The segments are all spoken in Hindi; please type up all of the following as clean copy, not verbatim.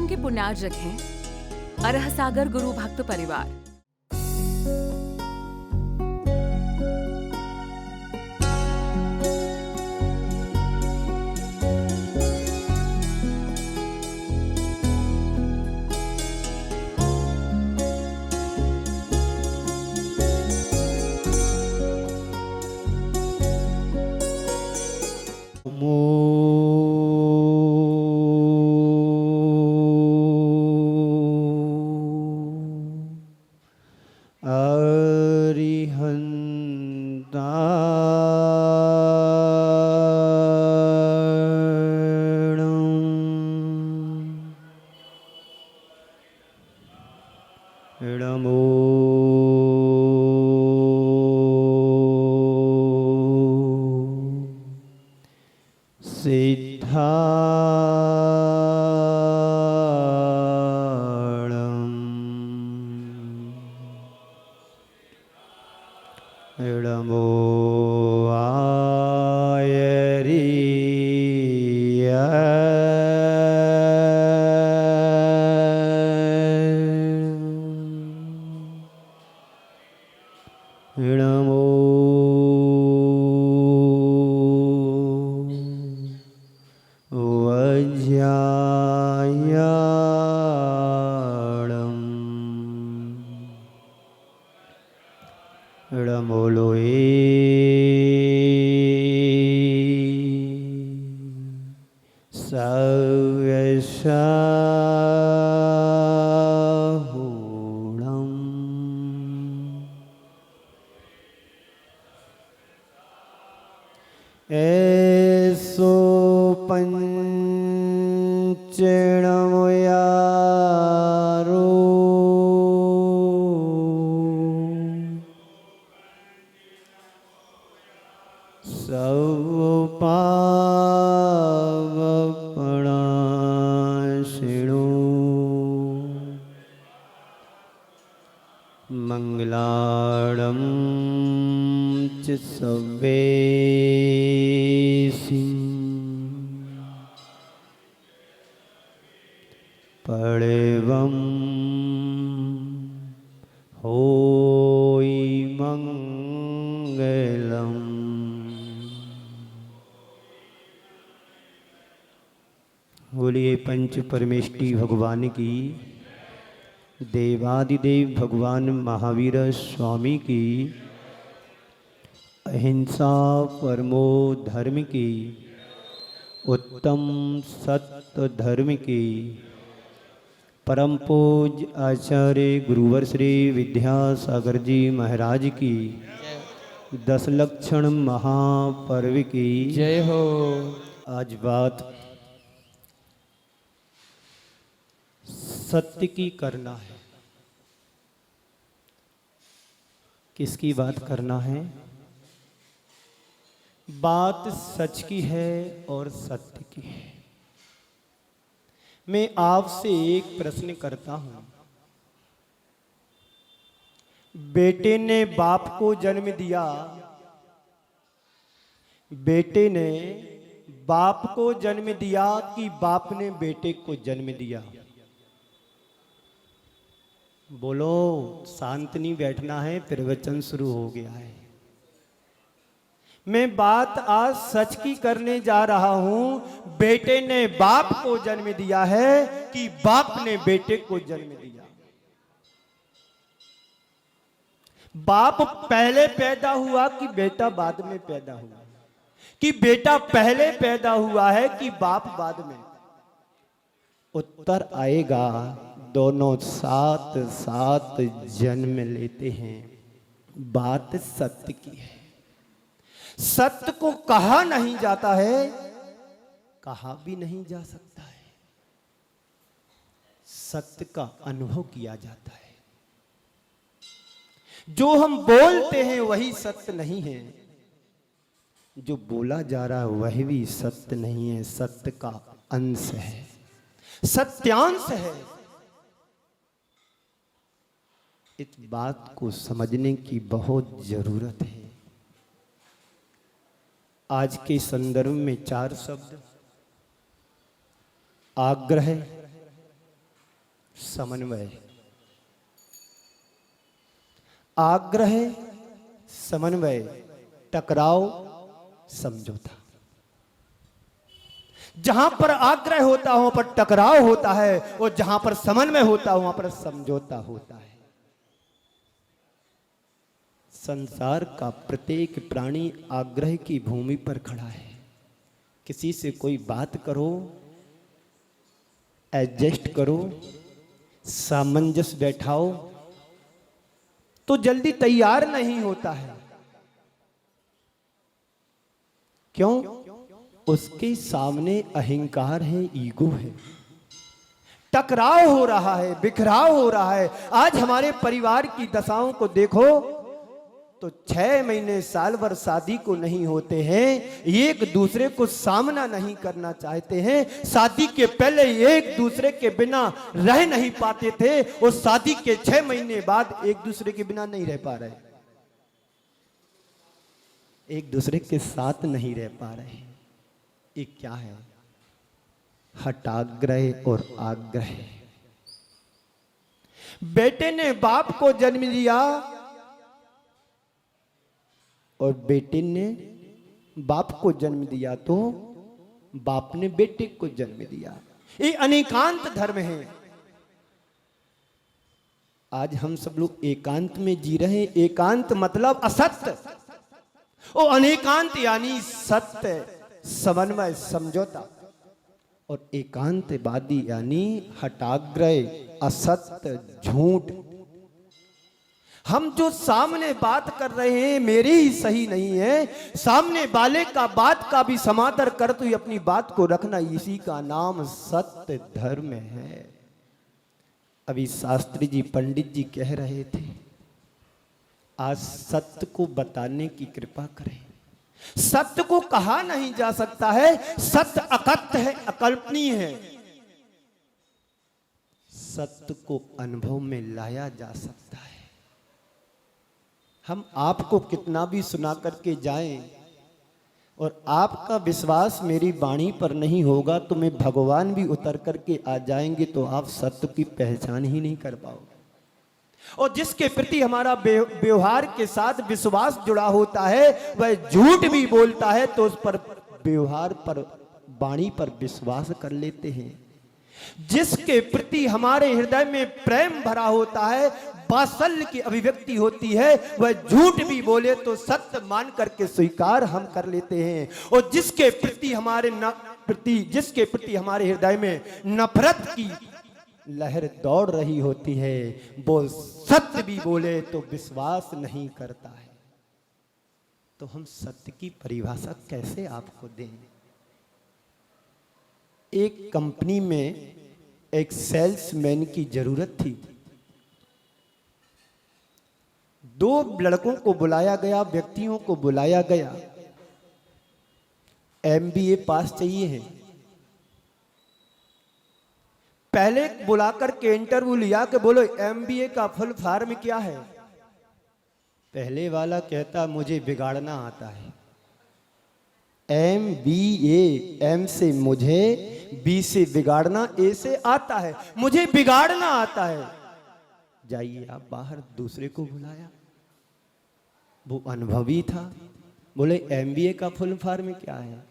आश्रम के पुण्यार्जक हैं अरह सागर गुरु भक्त परिवार। ऐसो पंचणमयारो सब पावपणाशिणो मंगलाणं च सवेसि पड़वं होई मंगलम। बोलिए पंच परमेष्टि भगवान की, देवादिदेव भगवान महावीर स्वामी की, अहिंसा परमो धर्म की, उत्तम सत्य धर्म की, परम पूज्य आचार्य गुरुवर श्री विद्यासागर जी महाराज की, 10 लक्षण महापर्व की जय हो। आज बात सत्य की करना है। किसकी बात करना है? बात सच की है और सत्य की है। मैं आपसे एक प्रश्न करता हूं। बेटे ने बाप को जन्म दिया, बेटे ने बाप को जन्म दिया कि बाप ने बेटे को जन्म दिया? बोलो, शांत नहीं बैठना है, प्रवचन शुरू हो गया है। मैं बात आज सच की करने जा रहा हूं। बेटे ने बाप को जन्म दिया है कि बाप ने बेटे को जन्म दिया? बाप पहले पैदा हुआ कि बेटा बाद में पैदा हुआ? कि बेटा पहले पैदा हुआ है कि बाप बाद में? उत्तर आएगा, दोनों साथ साथ जन्म लेते हैं। बात सत्य की है। सत्य को कहा नहीं जाता है, कहा भी नहीं जा सकता है। सत्य का अनुभव किया जाता है। जो हम बोलते हैं वही सत्य नहीं है, जो बोला जा रहा है वह भी सत्य नहीं है। सत्य का अंश है, सत्यांश है। इस बात को समझने की बहुत जरूरत है। आज के संदर्भ में 4 शब्द: आग्रह, समन्वय, आग्रह समन्वय, टकराव समझौता। जहां पर आग्रह होता है वहां पर टकराव होता है, और जहां पर समन्वय होता है वहां पर समझौता होता है। संसार का प्रत्येक प्राणी आग्रह की भूमि पर खड़ा है। किसी से कोई बात करो, एडजस्ट करो, सामंजस्य बैठाओ, तो जल्दी तैयार नहीं होता है। क्यों? उसके सामने अहंकार है, ईगो है, टकराव हो रहा है, बिखराव हो रहा है। आज हमारे परिवार की दशाओं को देखो तो 6 महीने साल भर शादी को नहीं होते हैं, एक दूसरे को सामना नहीं करना चाहते हैं। शादी के पहले एक दूसरे के बिना रह नहीं पाते थे, और शादी के 6 महीने बाद एक दूसरे के बिना नहीं रह पा रहे, एक दूसरे के साथ नहीं रह पा रहे। ये क्या है? हठाग्रह और आग्रह। बेटे ने बाप को जन्म दिया और बेटे ने बाप को जन्म दिया, तो बाप ने बेटे को जन्म दिया। ये अनेकांत धर्म है। आज हम सब लोग एकांत में जी रहे हैं। एकांत मतलब असत्य, और अनेकांत यानी सत्य, समन्वय, समझौता। और एकांतवादी यानी हठाग्रह, असत्य, झूठ। हम जो सामने बात कर रहे हैं मेरी ही सही नहीं है, सामने वाले का बात का भी समादर कर तो अपनी बात को रखना, इसी का नाम सत्य धर्म है। अभी शास्त्री जी, पंडित जी कह रहे थे, आज सत्य को बताने की कृपा करें। सत्य को कहा नहीं जा सकता है, सत्य अकथ्य है, अकल्पनीय है। सत्य को अनुभव में लाया जा सकता है। हम आपको कितना भी सुना करके जाएं और आपका विश्वास मेरी वाणी पर नहीं होगा, तो मैं भगवान भी उतर करके आ जाएंगे तो आप सत्य की पहचान ही नहीं कर पाओगे। और जिसके प्रति हमारा व्यवहार के साथ विश्वास जुड़ा होता है वह झूठ भी बोलता है तो उस पर व्यवहार पर, वाणी पर विश्वास कर लेते हैं। जिसके प्रति हमारे हृदय में प्रेम भरा होता है, वात्सल्य की अभिव्यक्ति होती है, वह झूठ भी बोले तो सत्य मान करके स्वीकार हम कर लेते हैं। और जिसके प्रति हमारे हृदय में नफरत की लहर दौड़ रही होती है, वो सत्य भी बोले तो विश्वास नहीं करता है। तो हम सत्य की परिभाषा कैसे आपको दें? एक कंपनी में एक सेल्समैन की जरूरत थी। 2 लड़कों को बुलाया गया, व्यक्तियों को बुलाया गया। MBA पास चाहिए है। पहले बुलाकर के इंटरव्यू लिया कि बोलो MBA का फुल फॉर्म क्या है। पहले वाला कहता मुझे बिगाड़ना आता है। MBA, M से मुझे, B से बिगाड़ना, A से आता है, मुझे बिगाड़ना आता है। जाइए आप बाहर, दूसरे को बुलाया, वो अनुभवी था। बोले MBA का फुल फॉर्म क्या है?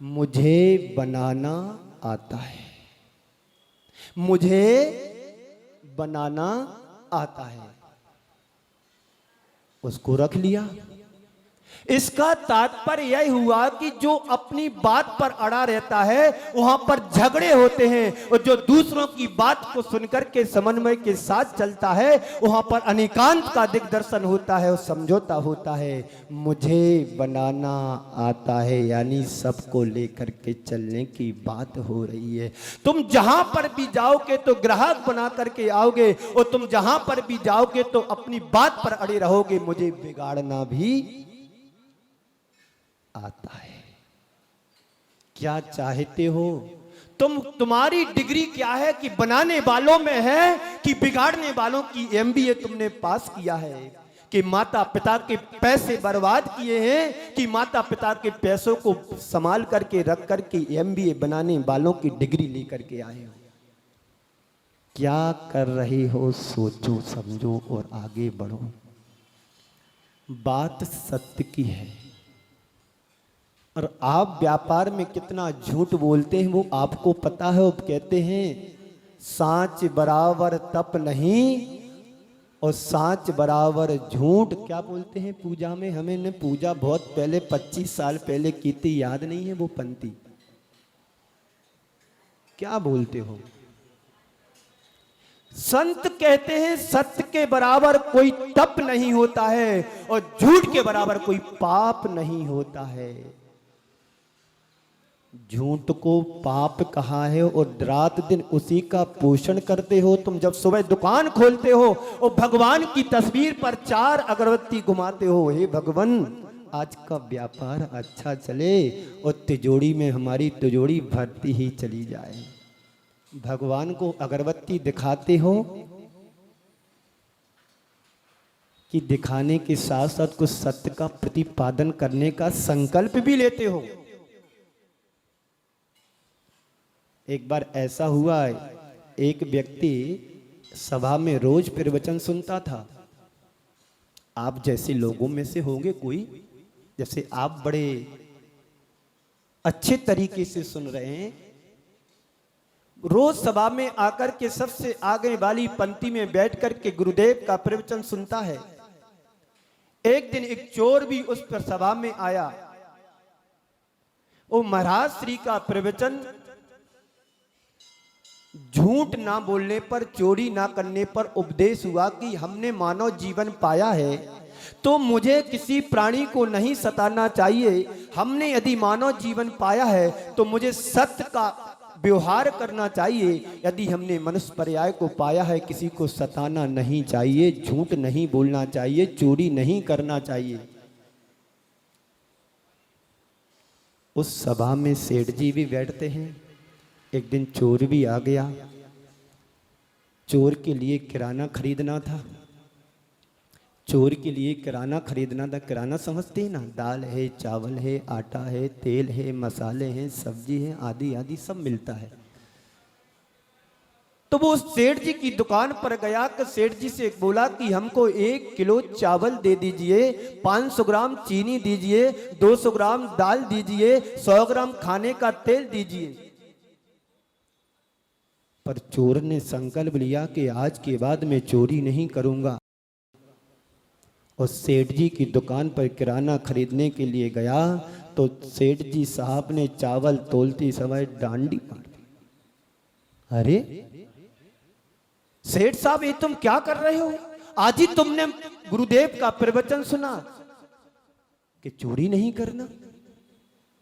मुझे बनाना आता है, मुझे बनाना आता है। उसको रख लिया। इसका तात्पर्य यह हुआ कि जो अपनी बात पर अड़ा रहता है वहां पर झगड़े होते हैं, और जो दूसरों की बात को सुनकर के समन्वय के साथ चलता है वहां पर अनेकांत का दिग्दर्शन होता है और समझौता होता है। मुझे बनाना आता है यानी सबको लेकर के चलने की बात हो रही है। तुम जहां पर भी जाओगे तो ग्राहक बना करके आओगे, और तुम जहां पर भी जाओगे तो अपनी बात पर अड़े रहोगे। मुझे बिगाड़ना भी आता है। क्या चाहते हो तुम? तुम्हारी डिग्री क्या है कि बनाने वालों में है कि बिगाड़ने वालों की MBA तुमने पास किया है? कि माता पिता के पैसे बर्बाद किए हैं कि माता पिता के पैसों को संभाल करके रख करके MBA बनाने वालों की डिग्री लेकर के आए हो? क्या कर रहे हो सोचो समझो और आगे बढ़ो। बात सत्य की है और आप व्यापार में कितना झूठ बोलते हैं वो आपको पता है। अब कहते हैं सांच बराबर तप नहीं और सांच बराबर झूठ। क्या बोलते हैं पूजा में, हमें ने पूजा बहुत पहले 25 साल पहले की थी, याद नहीं है वो पंक्ति। क्या बोलते हो? संत कहते हैं सत्य के बराबर कोई तप नहीं होता है और झूठ के बराबर कोई पाप नहीं होता है। झूठ को पाप कहा है और रात दिन उसी का पोषण करते हो। तुम जब सुबह दुकान खोलते हो और भगवान की तस्वीर पर 4 अगरबत्ती घुमाते हो, हे भगवान आज का व्यापार अच्छा चले और तिजोरी में हमारी तिजोरी भरती ही चली जाए। भगवान को अगरबत्ती दिखाते हो कि दिखाने के साथ साथ कुछ सत्य का प्रतिपादन करने का संकल्प भी लेते हो। एक बार ऐसा हुआ, एक व्यक्ति सभा में रोज प्रवचन सुनता था। आप जैसे लोगों में से होंगे कोई, जैसे आप बड़े अच्छे तरीके से सुन रहे हैं, रोज सभा में आकर के सबसे आगे वाली पंक्ति में बैठ कर के गुरुदेव का प्रवचन सुनता है। एक दिन एक चोर भी उस पर सभा में आया। वो महाराज श्री का प्रवचन झूठ ना बोलने पर, चोरी ना करने पर उपदेश हुआ कि हमने मानव जीवन पाया है तो मुझे किसी प्राणी को नहीं सताना चाहिए। हमने यदि मानव जीवन पाया है तो मुझे सत्य का व्यवहार करना चाहिए। यदि हमने मनुष्य पर्याय को पाया है, किसी को सताना नहीं चाहिए, झूठ नहीं बोलना चाहिए, चोरी नहीं करना चाहिए। उस सभा में सेठ जी भी बैठते हैं। एक दिन चोर भी आ गया। चोर के लिए किराना खरीदना था। चोर के लिए किराना खरीदना था। किराना समझते हैं ना, दाल है, चावल है, आटा है, तेल है, मसाले हैं, सब्जी है, आदि आदि सब मिलता है। तो वो सेठ जी की दुकान पर गया कि सेठ जी से बोला कि हमको 1 किलो चावल दे दीजिए, 500 ग्राम चीनी दीजिए, 200 ग्राम दाल दीजिए, 100 ग्राम खाने का तेल दीजिए। पर चोर ने संकल्प लिया कि आज के बाद मैं चोरी नहीं करूंगा और सेठ जी की दुकान पर किराना खरीदने के लिए गया तो सेठ जी साहब ने चावल तोलते समय डांडी मार दी। अरे सेठ साहब, ये तुम क्या कर रहे हो? आज ही तुमने गुरुदेव का प्रवचन सुना कि चोरी नहीं करना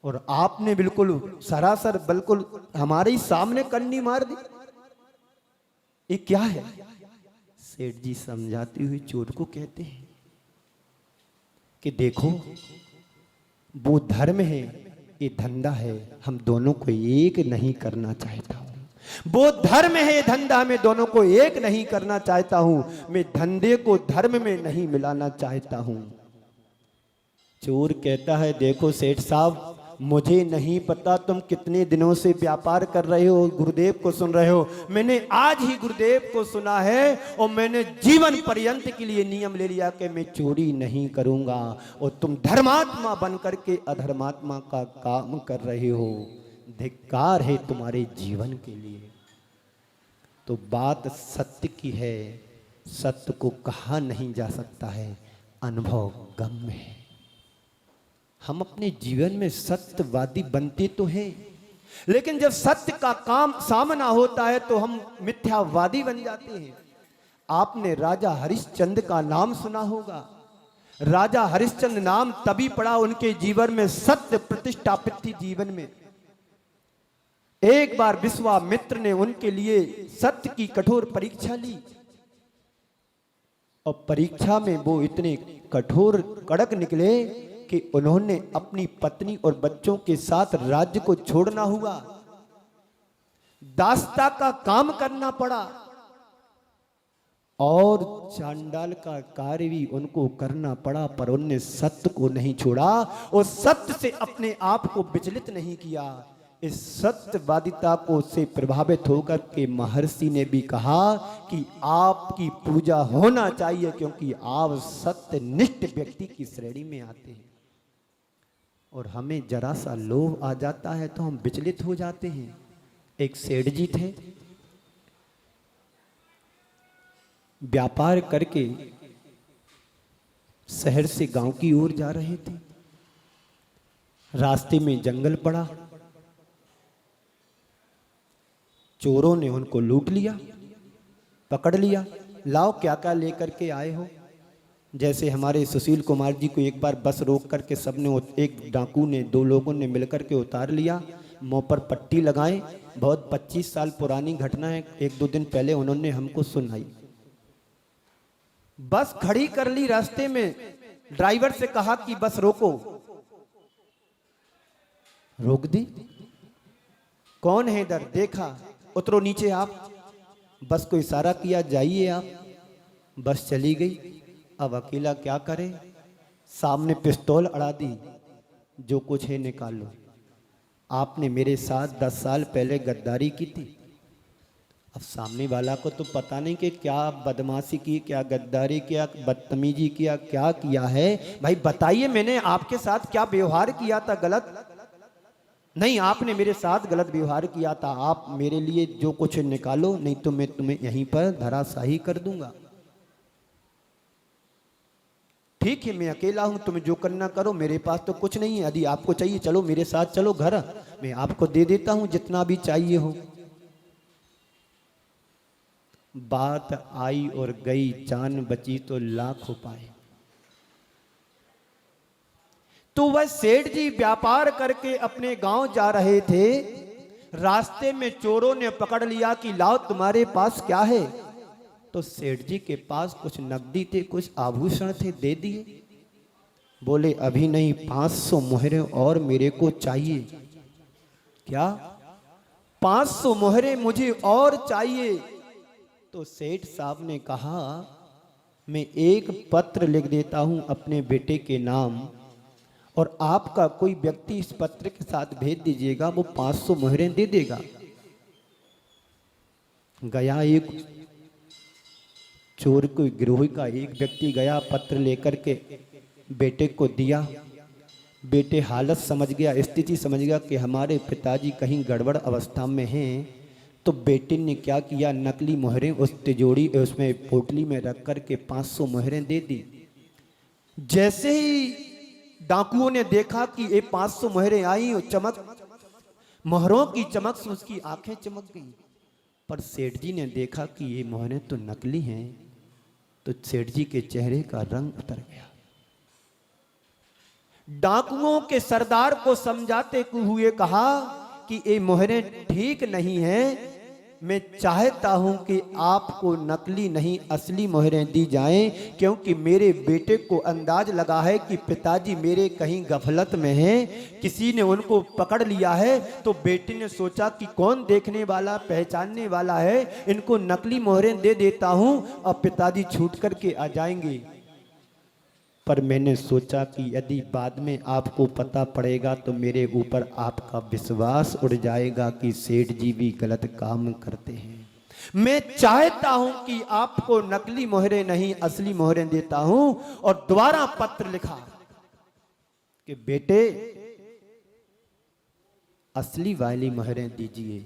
और आपने बिल्कुल सरासर बिल्कुल हमारे ही सामने कन्नी मार दी। ये क्या है? सेठ जी समझाते हुए चोर को कहते हैं कि देखो, वो धर्म है, ये धंधा है, हम दोनों को एक नहीं करना चाहता हूं। वो धर्म है, धंधा में दोनों को एक नहीं करना चाहता हूं। मैं धंधे को धर्म में नहीं मिलाना चाहता हूं। चोर कहता है देखो सेठ साहब, मुझे नहीं पता तुम कितने दिनों से व्यापार कर रहे हो, गुरुदेव को सुन रहे हो। मैंने आज ही गुरुदेव को सुना है और मैंने जीवन पर्यंत के लिए नियम ले लिया कि मैं चोरी नहीं करूंगा और तुम धर्मात्मा बन करके अधर्मात्मा का काम कर रहे हो। धिक्कार है तुम्हारे जीवन के लिए। तो बात सत्य की है, सत्य को कहा नहीं जा सकता है, अनुभव गम्य है। हम अपने जीवन में सत्यवादी बनते तो हैं, लेकिन जब सत्य का काम सामना होता है तो हम मिथ्यावादी बन जाते हैं। आपने राजा हरिश्चंद्र का नाम सुना होगा। राजा हरिश्चंद्र नाम तभी पड़ा, उनके जीवन में सत्य प्रतिष्ठापित थी। जीवन में एक बार विश्वामित्र ने उनके लिए सत्य की कठोर परीक्षा ली और परीक्षा में वो इतने कठोर कड़क निकले कि उन्होंने अपनी पत्नी और बच्चों के साथ राज्य को छोड़ना हुआ, दासता का काम करना पड़ा और चांडाल का कार्य भी उनको करना पड़ा। पर उनने सत्य को नहीं छोड़ा और सत्य से अपने आप को विचलित नहीं किया। इस सत्यवादिता को से प्रभावित होकर के महर्षि ने भी कहा कि आपकी पूजा होना चाहिए, क्योंकि आप सत्यनिष्ठ व्यक्ति की श्रेणी में आते हैं। और हमें जरा सा लोभ आ जाता है तो हम विचलित हो जाते हैं। एक सेठ जी थे, व्यापार करके शहर से गांव की ओर जा रहे थे। रास्ते में जंगल पड़ा, चोरों ने उनको लूट लिया, पकड़ लिया। लाओ क्या क्या लेकर के आए हो। जैसे हमारे सुशील कुमार जी को एक बार बस रोक करके सबने, एक डाकू ने, दो लोगों ने मिलकर के उतार लिया, मुंह पर पट्टी लगाए। बहुत 25 साल पुरानी घटना है, 1-2 दिन पहले उन्होंने हमको सुनाई। बस खड़ी कर ली रास्ते में, ड्राइवर से कहा कि बस रोको, रोक दी। कौन है इधर, देखा, उतरो नीचे आप। बस को इशारा किया, जाइए आप। बस चली गई। अब अकेला क्या करे, सामने पिस्तौल अड़ा दी, जो कुछ है निकाल लो। आपने मेरे साथ 10 साल पहले गद्दारी की थी। अब सामने वाला को तो पता नहीं कि क्या बदमाशी की, क्या गद्दारी किया, बदतमीजी किया, क्या किया है। भाई बताइए, मैंने आपके साथ क्या व्यवहार किया था गलत? नहीं, आपने मेरे साथ गलत व्यवहार किया था। आप मेरे लिए जो कुछ निकालो, नहीं तो मैं तुम्हें यहीं पर धराशाही कर दूंगा। ठीक है, मैं अकेला हूं, तुम्हें जो करना करो, मेरे पास तो कुछ नहीं है। यदि आपको चाहिए चलो मेरे साथ, चलो घर, मैं आपको दे देता हूं जितना भी चाहिए हो। बात आई और गई, जान बची तो लाख उपाय। तो वह सेठ जी व्यापार करके अपने गांव जा रहे थे। रास्ते में चोरों ने पकड़ लिया कि लाओ तुम्हारे पास क्या है। तो सेठ जी के पास कुछ नकदी थे, कुछ आभूषण थे, दे दिए। बोले अभी नहीं, 500 मोहरे और मेरे को चाहिए। क्या? 500 मोहरे मुझे और चाहिए। तो सेठ साहब ने कहा, मैं एक पत्र लिख देता हूं अपने बेटे के नाम, और आपका कोई व्यक्ति इस पत्र के साथ भेज दीजिएगा, वो 500 मोहरें दे देगा। गया एक चोर को, गिरोह का एक व्यक्ति गया, पत्र लेकर के बेटे को दिया। बेटे हालत समझ गया, स्थिति समझ गया कि हमारे पिताजी कहीं गड़बड़ अवस्था में हैं। तो बेटे ने क्या किया, नकली मोहरें उस तिजोरी, उसमें पोटली में रख कर के 500 मोहरें दे दी। जैसे ही डाकुओं ने देखा कि ये 500 मोहरें आई, चमक, मोहरों की चमक से उसकी आंखें चमक गईं। पर सेठ जी ने देखा कि ये मोहरें तो नकली हैं। तो सेठ जी के चेहरे का रंग उतर गया। डाकुओं के सरदार को समझाते हुए कहा कि ये मोहरें ठीक नहीं हैं, मैं चाहता हूं कि आपको नकली नहीं असली मोहरें दी जाएं, क्योंकि मेरे बेटे को अंदाज लगा है कि पिताजी मेरे कहीं गफलत में हैं, किसी ने उनको पकड़ लिया है। तो बेटे ने सोचा कि कौन देखने वाला, पहचानने वाला है, इनको नकली मोहरें दे देता हूं, अब पिताजी छूट करके आ जाएंगे। पर मैंने सोचा कि यदि बाद में आपको पता पड़ेगा तो मेरे ऊपर आपका विश्वास उड़ जाएगा कि सेठ जी भी गलत काम करते हैं। मैं चाहता हूं कि आपको नकली मोहरें नहीं असली मोहरें देता हूं। और दोबारा पत्र लिखा कि बेटे असली वाली मोहरें दीजिए।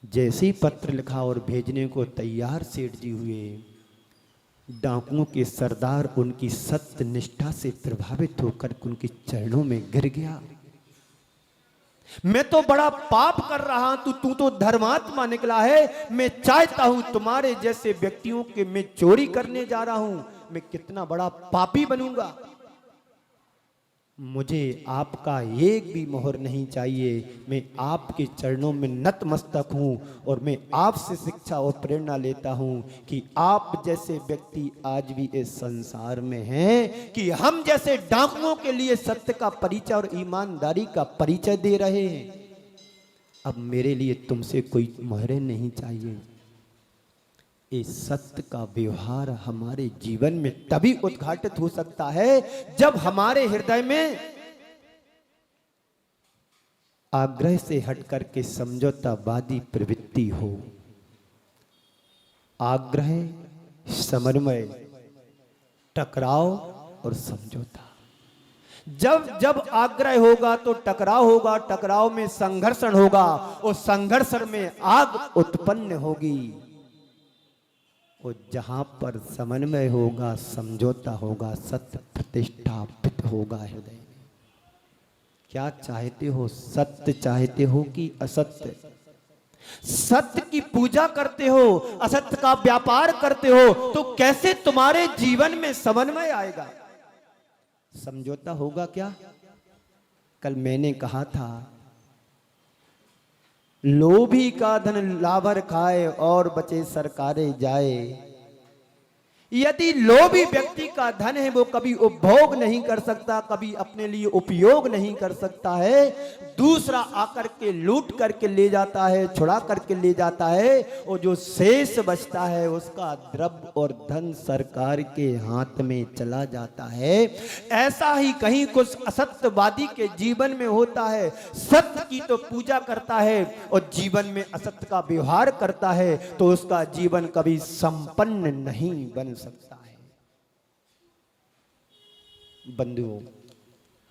जैसे ही पत्र लिखा और भेजने को तैयार सेठ जी हुए, डाकुओं के सरदार उनकी सत्य निष्ठा से प्रभावित होकर उनके चरणों में गिर गया। मैं तो बड़ा पाप कर रहा हूं, तू तो धर्मात्मा निकला है। मैं चाहता हूं तुम्हारे जैसे व्यक्तियों के मैं चोरी करने जा रहा हूं, मैं कितना बड़ा पापी बनूंगा। मुझे आपका एक भी मोहर नहीं चाहिए। मैं आपके चरणों में नतमस्तक हूं और मैं आपसे शिक्षा और प्रेरणा लेता हूं कि आप जैसे व्यक्ति आज भी इस संसार में हैं, कि हम जैसे डाकुओं के लिए सत्य का परिचय और ईमानदारी का परिचय दे रहे हैं। अब मेरे लिए तुमसे कोई मोहरें नहीं चाहिए। इस सत्य का व्यवहार हमारे जीवन में तभी उद्घाटित हो सकता है जब हमारे हृदय में आग्रह से हट करके समझौतावादी प्रवृत्ति हो। आग्रह, समन्वय, टकराव और समझौता। जब जब आग्रह होगा तो टकराव होगा, टकराव में संघर्षण होगा और संघर्षण में आग उत्पन्न होगी। और जहां पर समन्वय होगा, समझौता होगा, सत्य प्रतिष्ठापित होगा हृदय में। क्या चाहते हो, सत्य चाहते हो कि असत्य? सत्य की पूजा करते हो, असत्य का व्यापार करते हो, तो कैसे तुम्हारे जीवन में समन्वय आएगा, समझौता होगा क्या? कल मैंने कहा था, लोभी का धन लाभर खाए और बचे सरकारे जाए। यदि लोभी व्यक्ति का धन है वो कभी उपभोग नहीं कर सकता, कभी अपने लिए उपयोग नहीं कर सकता है, दूसरा आकर के लूट करके ले जाता है, छुड़ा करके ले जाता है, और जो शेष बचता है उसका द्रव्य और धन सरकार के हाथ में चला जाता है। ऐसा ही कहीं कुछ असत्यवादी के जीवन में होता है। सत्य की तो पूजा करता है और जीवन में असत्य का व्यवहार करता है तो उसका जीवन कभी संपन्न नहीं बन सकता है। बंधुओं,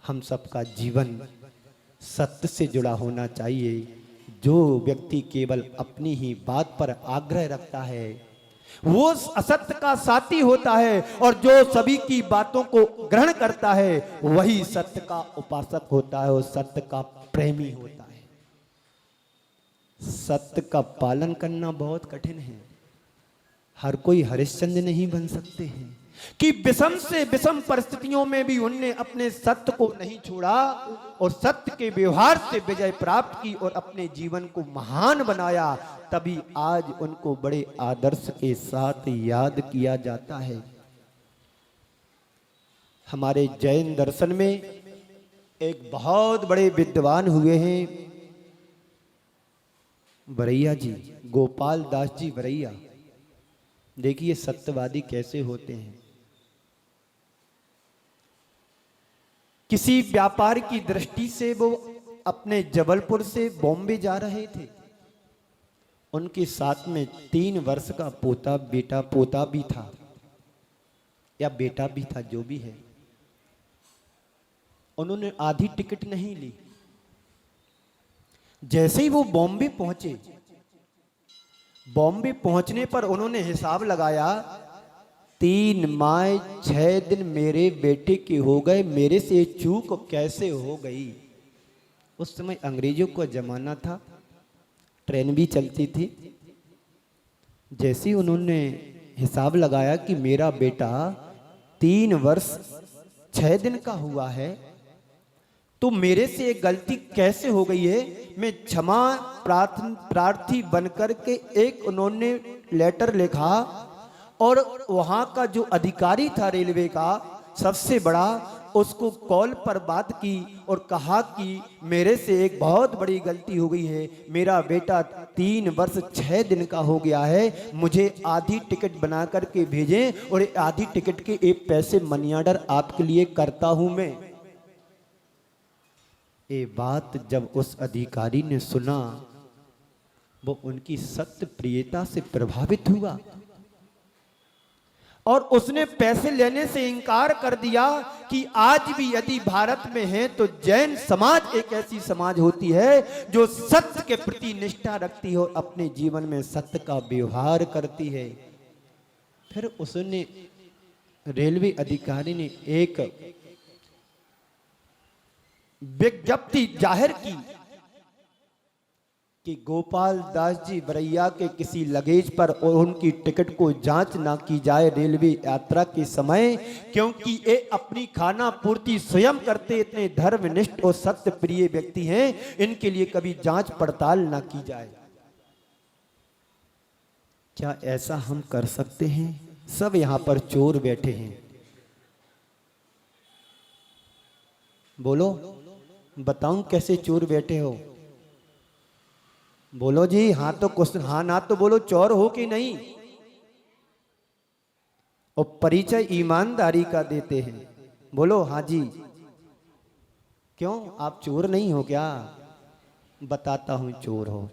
हम सबका जीवन सत्य से जुड़ा होना चाहिए। जो व्यक्ति केवल अपनी ही बात पर आग्रह रखता है वो असत्य का साथी होता है, और जो सभी की बातों को ग्रहण करता है वही सत्य का उपासक होता है और सत्य का प्रेमी होता है। सत्य का पालन करना बहुत कठिन है। हर कोई हरिश्चंद्र नहीं बन सकते हैं कि विषम से विषम परिस्थितियों में भी उनने अपने सत्य को नहीं छोड़ा और सत्य के व्यवहार से विजय प्राप्त की और अपने जीवन को महान बनाया। तभी आज उनको बड़े आदर्श के साथ याद किया जाता है। हमारे जैन दर्शन में एक बहुत बड़े विद्वान हुए हैं वरैया जी, गोपाल दास जी वरैया। देखिए सत्यवादी कैसे होते हैं। किसी व्यापार की दृष्टि से वो अपने जबलपुर से बॉम्बे जा रहे थे। उनके साथ में 3 वर्ष का पोता भी था या बेटा भी था, जो भी है। उन्होंने आधी टिकट नहीं ली। जैसे ही वो बॉम्बे पहुंचे, बॉम्बे पहुंचने पर उन्होंने हिसाब लगाया, 3 माह 6 दिन मेरे बेटे के हो गए, मेरे से चूक कैसे हो गई। उस समय अंग्रेजों का जमाना था, ट्रेन भी चलती थी। जैसे ही उन्होंने हिसाब लगाया कि मेरा बेटा 3 वर्ष 6 दिन का हुआ है, तो मेरे से एक गलती कैसे हो गई है। मैं क्षमा प्रार्थी बनकर के एक उन्होंने लेटर लिखा और वहां का जो अधिकारी था रेलवे का सबसे बड़ा, उसको कॉल पर बात की और कहा कि मेरे से एक बहुत बड़ी गलती हो गई है, मेरा बेटा 3 वर्ष 6 दिन का हो गया है, मुझे आधी टिकट बना करके भेजें और आधी टिकट के एक पैसे मनी ऑर्डर आपके लिए करता हूं मैं। ये बात जब उस अधिकारी ने सुना, वो उनकी सत्य प्रियता से प्रभावित हुआ और उसने पैसे लेने से इनकार कर दिया कि आज भी यदि भारत में है तो जैन समाज एक ऐसी समाज होती है जो सत्य के प्रति निष्ठा रखती है और अपने जीवन में सत्य का व्यवहार करती है। फिर उसने, रेलवे अधिकारी ने एक विज्ञप्ति जाहिर की कि गोपाल दास जी वरैया के किसी लगेज पर और उनकी टिकट को जांच ना की जाए रेलवे यात्रा के समय, क्योंकि ये अपनी खाना पूर्ति स्वयं करते इतने धर्मनिष्ठ और सत्य प्रिय व्यक्ति हैं, इनके लिए कभी जांच पड़ताल ना की जाए। क्या ऐसा हम कर सकते हैं? सब यहां पर चोर बैठे हैं, बोलो बताऊं कैसे चोर बैठे हो? बोलो जी, हाँ तो क्वेश्चन, हाँ ना तो बोलो, चोर हो कि नहीं? और परिचय ईमानदारी का देते हैं, बोलो हाँ जी। क्यों, आप चोर नहीं हो क्या? बताता हूं चोर हो।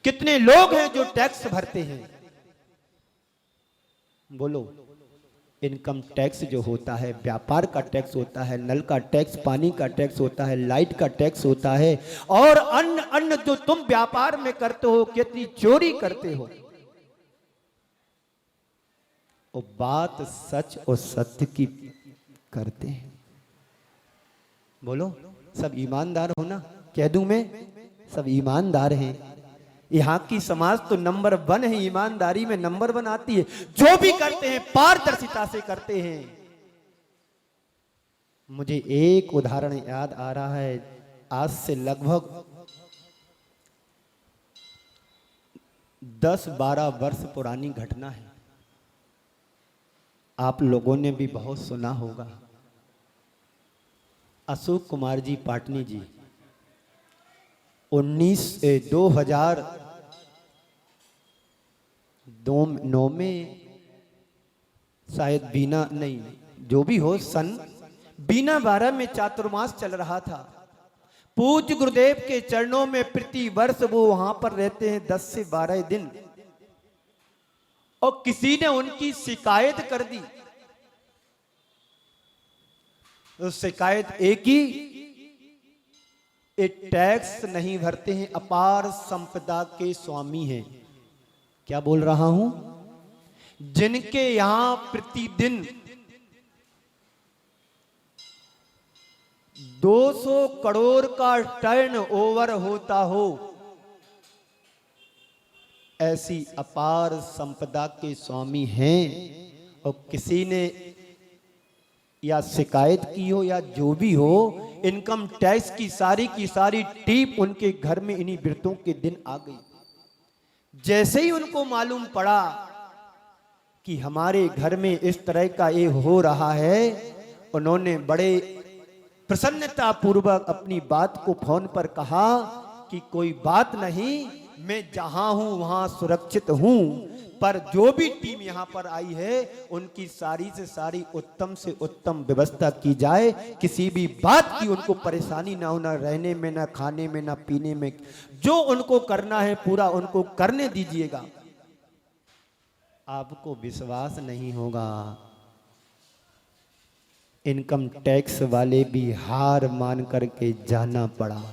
कितने लोग हैं जो टैक्स भरते हैं? बोलो। इनकम टैक्स जो होता है, व्यापार का टैक्स होता है, नल का टैक्स, पानी का टैक्स होता है, लाइट का टैक्स होता है, और अन्य अन्य जो तुम व्यापार में करते हो, कितनी चोरी करते हो। वो बात सच और सत्य की करते हैं। बोलो, सब ईमानदार हो ना? कह दूं मैं, सब ईमानदार हैं। यहां की समाज तो नंबर 1 है, ईमानदारी में नंबर 1 आती है। जो भी करते हैं पारदर्शिता से करते हैं। मुझे एक उदाहरण याद आ रहा है, आज से लगभग 10-12 वर्ष पुरानी घटना है। आप लोगों ने भी बहुत सुना होगा। अशोक कुमार जी पाटनी जी 2009 में शायद बीना नहीं, जो भी हो, सन बीना 12 में चातुर्मास चल रहा था। पूज्य गुरुदेव के चरणों में प्रति वर्ष वो वहां पर रहते हैं 10 से 12 दिन, और किसी ने उनकी शिकायत कर दी। तो शिकायत एक ही, ये टैक्स नहीं भरते हैं, अपार संपदा के स्वामी हैं। क्या बोल रहा हूं? जिनके यहां प्रतिदिन 200 करोड़ का टर्नओवर होता हो, ऐसी अपार संपदा के स्वामी हैं। और किसी ने या शिकायत की हो या जो भी हो, इनकम टैक्स की सारी टीम उनके घर में इन्हीं व्रतों के दिन आ गई। जैसे ही उनको मालूम पड़ा कि हमारे घर में इस तरह का ये हो रहा है, उन्होंने बड़े प्रसन्नता पूर्वक अपनी बात को फोन पर कहा कि कोई बात नहीं, मैं जहां हूं वहां सुरक्षित हूं, पर जो भी टीम यहां पर आई है उनकी सारी से सारी उत्तम से उत्तम व्यवस्था की जाए। किसी भी बात की उनको परेशानी ना हो, ना रहने में, ना खाने में, ना पीने में। जो उनको करना है पूरा उनको करने दीजिएगा। आपको विश्वास नहीं होगा, इनकम टैक्स वाले भी हार मान करके जाना पड़ा।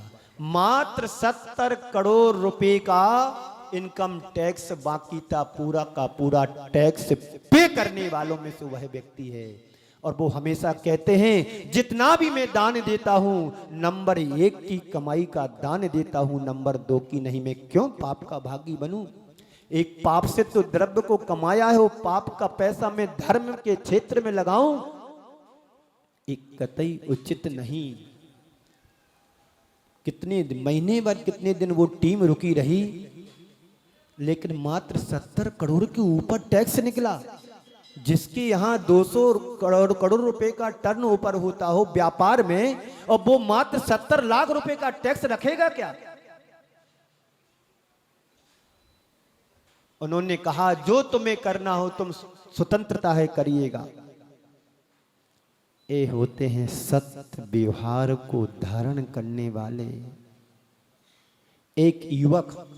मात्र 70 करोड़ रुपए का इनकम टैक्स बाकी था। पूरा का पूरा टैक्स पे करने वालों में से वह व्यक्ति है। और वो हमेशा कहते हैं, जितना भी मैं दान देता हूं, नंबर 1 की कमाई का दान देता हूं, नंबर 2 की नहीं। मैं क्यों पाप का भागी बनूं? एक पाप से तो द्रव्य को कमाया है, वो पाप का पैसा मैं धर्म के क्षेत्र में लगाऊं, एक कतई उचित नहीं। कितने महीने बाद, कितने दिन वो टीम रुकी रही, लेकिन मात्र 70 करोड़ के ऊपर टैक्स निकला। जिसके यहां 200 करोड़ रुपए का टर्न ओवर होता हो व्यापार में, और वो मात्र 70 लाख रुपए का टैक्स रखेगा क्या? उन्होंने कहा, जो तुम्हें करना हो तुम स्वतंत्रता है करिएगा। ये होते हैं सत्य व्यवहार को धारण करने वाले। एक युवक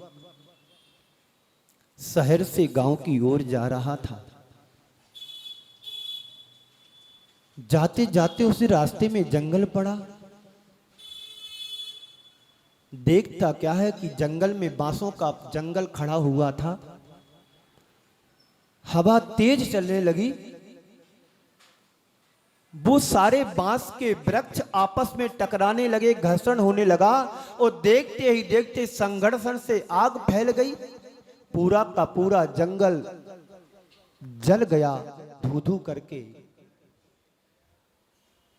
शहर से गांव की ओर जा रहा था। जाते जाते उसे रास्ते में जंगल पड़ा। देखता क्या है कि जंगल में बांसों का जंगल खड़ा हुआ था। हवा तेज चलने लगी। वो सारे बांस के वृक्ष आपस में टकराने लगे, घर्षण होने लगा, और देखते ही देखते संघर्षण से आग फैल गई। पूरा का पूरा जंगल जल गया धू धू करके।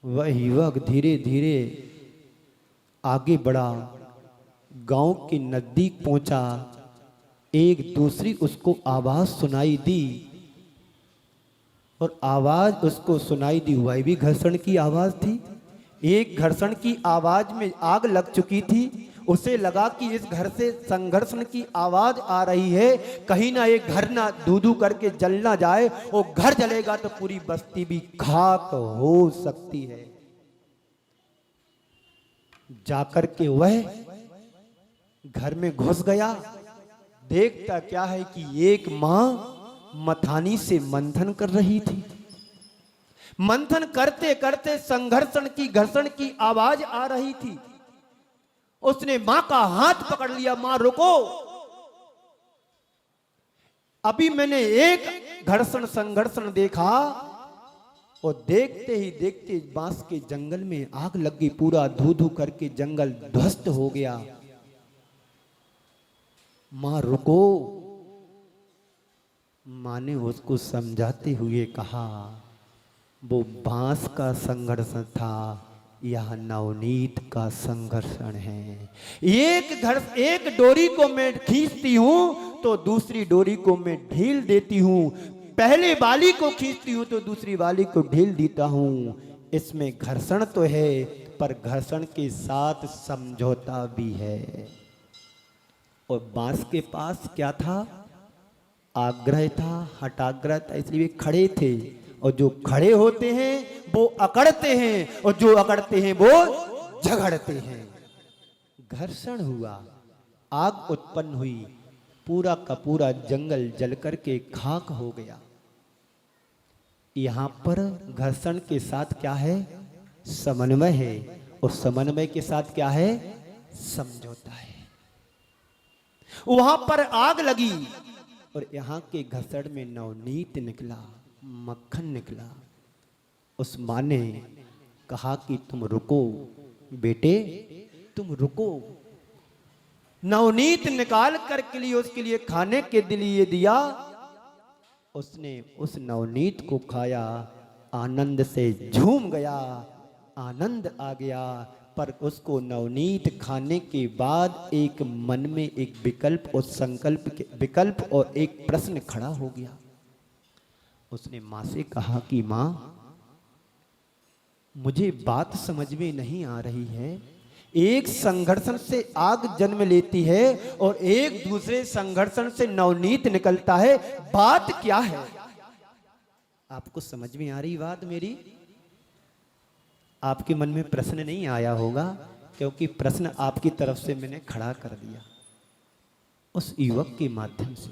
वह युवक धीरे धीरे आगे बढ़ा, गांव के नजदीक पहुंचा। एक दूसरी उसको आवाज सुनाई दी, और आवाज उसको सुनाई दी वह भी घर्षण की आवाज थी। एक घर्षण की आवाज में आग लग चुकी थी। उसे लगा कि इस घर से संघर्षण की आवाज आ रही है, कहीं ना एक घर ना धू-धू करके जल ना जाए, और घर जलेगा तो पूरी बस्ती भी खाक हो सकती है। जाकर के वह घर में घुस गया, देखता क्या है कि एक मां मथानी से मंथन कर रही थी। मंथन करते करते संघर्षण की घर्षण की आवाज आ रही थी। उसने मां का हाथ पकड़ लिया, मां रुको, अभी मैंने एक घर्षण संघर्षण देखा, और देखते ही देखते बांस के जंगल में आग लग गई, पूरा धू धू करके जंगल ध्वस्त हो गया। मां रुको। मां ने उसको समझाते हुए कहा, वो बांस का संघर्षण था, यह नवनीत का संघर्षण है। एक डोरी को मैं खींचती हूं तो दूसरी डोरी को मैं ढील देती हूं, पहले वाली को खींचती हूं तो दूसरी वाली को ढील देता हूं। इसमें घर्षण तो है, पर घर्षण के साथ समझौता भी है। और बांस के पास क्या था? आग्रह था, हठाग्रह था, इसलिए वे खड़े थे। और जो खड़े होते हैं वो अकड़ते हैं, और जो अकड़ते हैं वो झगड़ते हैं। घर्षण हुआ, आग उत्पन्न हुई, पूरा का पूरा जंगल जल करके खाक हो गया। यहां पर घर्षण के साथ क्या है? समन्वय है, और समन्वय के साथ क्या है? समझौता है। वहां पर आग लगी, और यहां के घर्षण में नवनीत निकला, मक्खन निकला। उस मां ने कहा कि तुम रुको बेटे, तुम रुको। नवनीत निकाल करके लिए उसके लिए खाने के लिए दिया। उसने उस नवनीत को खाया, आनंद से झूम गया, आनंद आ गया। पर उसको नवनीत खाने के बाद एक मन में एक विकल्प और विकल्प और एक प्रश्न खड़ा हो गया। उसने मां से कहा कि मां, मुझे बात समझ में नहीं आ रही है। एक संघर्षण से आग जन्म लेती है और एक दूसरे संघर्षण से नवनीत निकलता है, बात क्या है? आपको समझ में आ रही बात मेरी? आपके मन में प्रश्न नहीं आया होगा, क्योंकि प्रश्न आपकी तरफ से मैंने खड़ा कर दिया उस युवक के माध्यम से।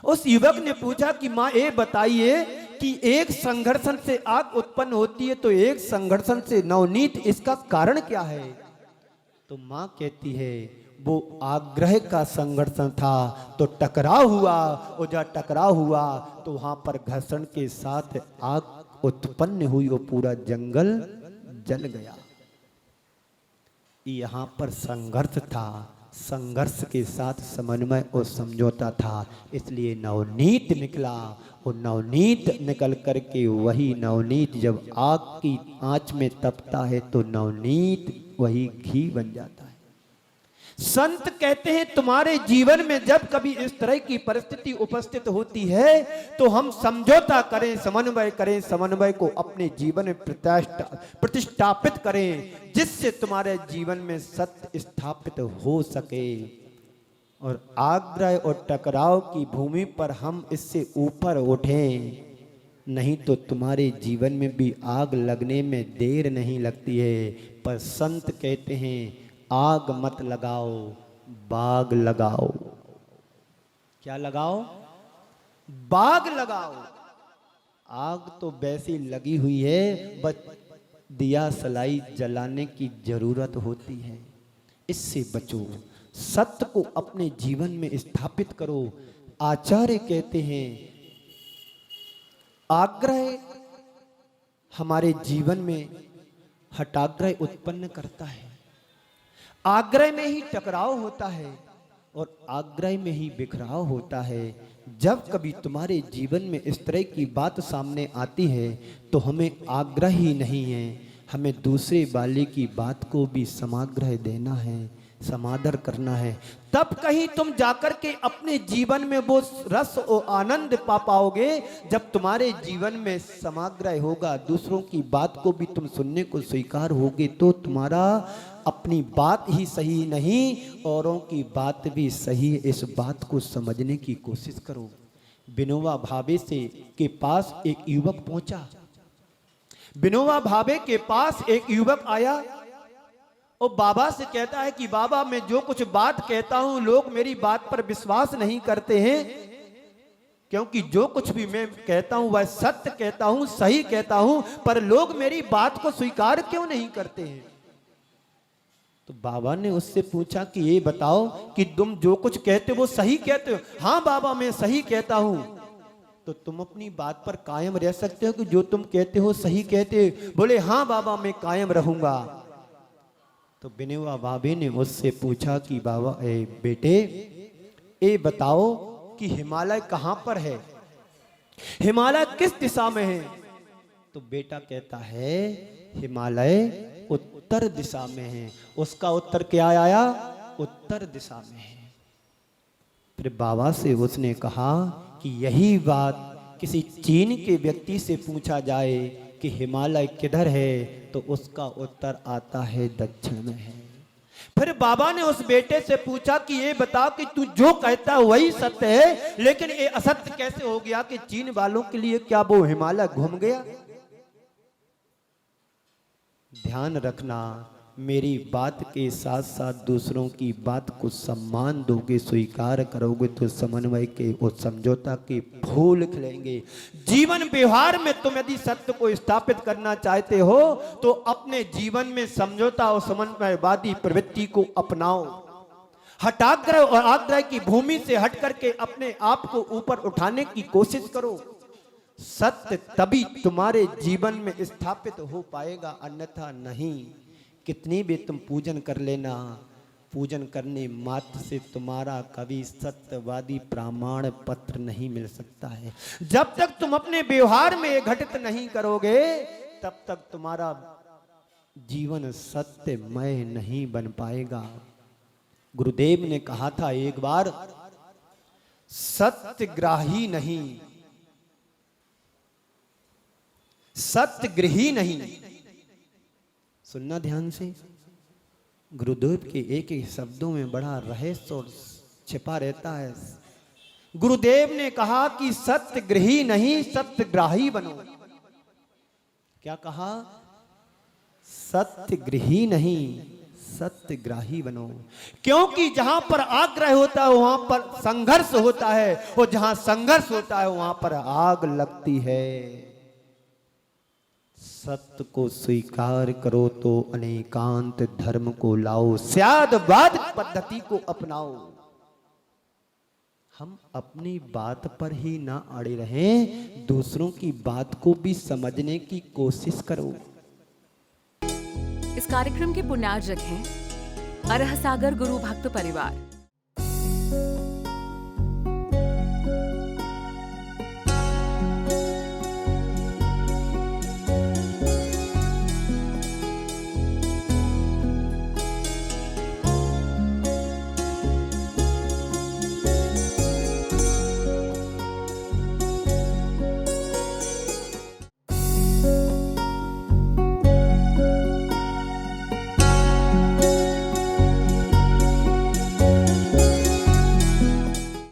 उस युवक ने पूछा कि मां ये बताइए कि एक संघर्षण से आग उत्पन्न होती है तो एक संघर्षण से नवनीत, इसका कारण क्या है? तो मां कहती है वो आग्रह का संघर्षण था तो टकराव हुआ, और जब टकराव हुआ तो वहां पर घर्षण के साथ आग उत्पन्न हुई और पूरा जंगल जल गया। यहां पर संघर्ष था, संघर्ष के साथ समन्वय और समझौता था, इसलिए नवनीत निकला। और नवनीत निकल करके वही नवनीत जब आग की आंच में तपता है तो नवनीत वही घी बन जाता है। संत कहते हैं तुम्हारे जीवन में जब कभी इस तरह की परिस्थिति उपस्थित होती है तो हम समझौता करें, समन्वय करें, समन्वय को अपने जीवन में प्रतिष्ठापित करें, जिससे तुम्हारे जीवन में सत्य स्थापित हो सके। और आग्रह और टकराव की भूमि पर हम इससे ऊपर उठें, नहीं तो तुम्हारे जीवन में भी आग लगने में देर नहीं लगती है। पर संत कहते हैं आग मत लगाओ, बाग लगाओ। क्या लगाओ? बाग लगाओ। आग तो वैसी लगी हुई है, बस दिया सलाई जलाने की जरूरत होती है। इससे बचो, सत्य को अपने जीवन में स्थापित करो। आचार्य कहते हैं आग्रह हमारे जीवन में हठाग्रह उत्पन्न करता है। आग्रह में ही टकराव होता है और आग्रह में ही बिखराव होता है। जब कभी तुम्हारे जीवन में इस तरह की बात सामने आती है तो हमें आग्रह ही नहीं है, हमें दूसरे वाले की बात को भी समाग्रह देना है, समादर करना है। तब कहीं तुम जाकर के अपने जीवन में वो रस और आनंद पा पाओगे जब तुम्हारे जीवन में समाग्रह होगा, दूसरों की बात को भी तुम सुनने को स्वीकार होगे। तो तुम्हारा अपनी बात ही सही नहीं, औरों की बात भी सही है, इस बात को समझने की कोशिश करो। विनोबा भावे के पास एक युवक पहुंचा। विनोबा भावे के पास एक युवक आया और बाबा से कहता है कि बाबा मैं जो कुछ बात कहता हूं लोग मेरी बात पर विश्वास नहीं करते हैं, क्योंकि जो कुछ भी मैं कहता हूं वह सत्य कहता हूं, सही कहता हूं, पर लोग मेरी बात को स्वीकार क्यों नहीं करते हैं। तो बाबा ने उससे पूछा कि ये बताओ कि तुम जो कुछ कहते हो वो सही कहते हो। हाँ बाबा मैं सही कहता हूं। तो तुम अपनी बात पर कायम रह सकते हो कि जो तुम कहते हो सही कहते हो। बोले हाँ बाबा मैं कायम रहूंगा। तो बिनेवा बाबे ने उससे पूछा कि बाबा बेटे ये बताओ कि हिमालय कहां पर है, हिमालय किस दिशा में है। तो बेटा कहता है हिमालय उत्तर दिशा में है। उसका उत्तर क्या आया, उत्तर दिशा में है। फिर बाबा से उसने कहा कि यही बात किसी चीन के व्यक्ति से पूछा जाए कि हिमालय किधर है, तो उसका उत्तर आता है दक्षिण में है। फिर बाबा ने उस बेटे से पूछा कि ये बता कि तू जो कहता है वही सत्य है, लेकिन ये असत्य कैसे हो गया कि चीन वालों के लिए क्या वो हिमालय घूम गया। ध्यान रखना, मेरी बात के साथ साथ दूसरों की बात को सम्मान दोगे, स्वीकार करोगे तो समन्वय के और समझौता के फूल खिलेंगे। जीवन व्यवहार में तुम यदि सत्य को स्थापित करना चाहते हो तो अपने जीवन में समझौता और समन्वयवादी प्रवृत्ति को अपनाओ। हटाग्रह और आग्रह की भूमि से हट करके अपने आप को ऊपर उठाने की कोशिश करो। सत्य तभी तुम्हारे जीवन में स्थापित हो पाएगा, अन्यथा नहीं। कितनी भी तुम पूजन कर लेना, पूजन करने मात्र से तुम्हारा कभी सत्यवादी प्रमाण पत्र नहीं मिल सकता है। जब तक तुम अपने व्यवहार में ये घटित नहीं करोगे तब तक तुम्हारा जीवन सत्यमय नहीं बन पाएगा। गुरुदेव ने कहा था एक बार, सत्यग्राही नहीं सत्यगृही नहीं। सुनना ध्यान से, गुरुदेव के एक एक शब्दों में बड़ा रहस्य और छिपा रहता है। गुरुदेव ने कहा कि सत्यगृही नहीं सत्यग्राही बनो। क्या कहा, सत्यगृही नहीं सत्यग्राही बनो। क्योंकि जहां पर आग्रह होता है वहां पर संघर्ष होता है, और जहां संघर्ष होता है वहां पर आग लगती है। सत्य को स्वीकार करो तो अनेकांत धर्म को लाओ, स्यादवाद पद्धति को अपनाओ। हम अपनी बात पर ही ना अड़े रहें, दूसरों की बात को भी समझने की कोशिश करो। इस कार्यक्रम के पुण्यार्जक हैं अरहसागर गुरु भक्त परिवार।